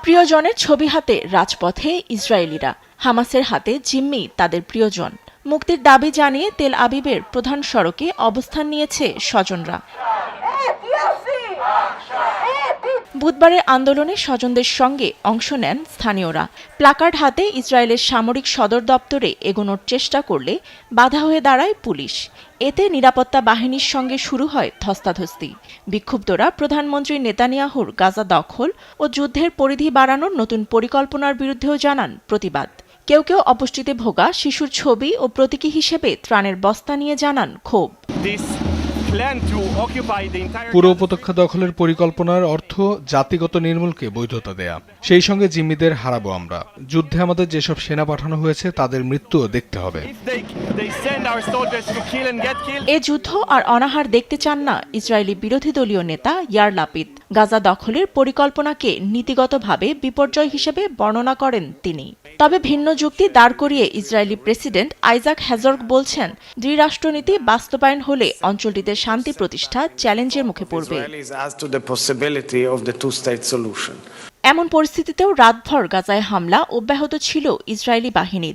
প্রিয়জনের ছবি হাতে রাজপথে ইসরায়েলিরা। হামাসের হাতে জিম্মি তাদের প্রিয়জন। মুক্তির দাবি জানিয়ে তেল আবিবের প্রধান সড়কে অবস্থান নিয়েছে স্বজনরা। বুধবারের আন্দোলনে স্বজনদের সঙ্গে অংশ নেন স্থানীয়রা। প্লাকার্ড হাতে ইসরায়েলের সামরিক সদর দপ্তরে এগোনোর চেষ্টা করলে বাধা হয়ে দাঁড়ায় পুলিশ। এতে নিরাপত্তা বাহিনীর সঙ্গে শুরু হয় ধস্তাধস্তি। বিক্ষুব্ধরা প্রধানমন্ত্রী নেতানিয়াহুর গাজা দখল ও যুদ্ধের পরিধি বাড়ানোর নতুন পরিকল্পনার বিরুদ্ধেও জানান প্রতিবাদ। কেউ কেউ অপুষ্টিতে ভোগা শিশুর ছবি ও প্রতীকী হিসেবে ত্রাণের বস্তা নিয়ে জানান ক্ষোভ। পুরো উপত্যকা দখলের পরিকল্পনার অর্থ জাতিগত নির্মূলকে বৈধতা দেয়া। সেই সঙ্গে জিম্মিদের হারাবো আমরা। যুদ্ধে আমাদের যেসব সেনা পাঠানো হয়েছে তাদের মৃত্যুও দেখতে হবে। এ যুদ্ধ আর অনাহার দেখতে চান না ইসরায়েলি বিরোধী দলীয় নেতা ইয়ার লাপিদ। গাজা দখলের পরিকল্পনাকে নীতিগতভাবে বিপর্যয় হিসেবে বর্ণনা করেন তিনি। তবে ভিন্ন যুক্তি দাঁড় করিয়ে ইসরায়েলি প্রেসিডেন্ট আইজাক হেজর্গ বলছেন, দ্বিরাষ্ট্রনীতি বাস্তবায়ন হলে অঞ্চলটিতে শান্তি প্রতিষ্ঠা চ্যালেঞ্জের মুখে পড়বে। এমন পরিস্থিতিতেও রাতভর গাজায় হামলা অব্যাহত ছিল ইসরায়েলি বাহিনীর।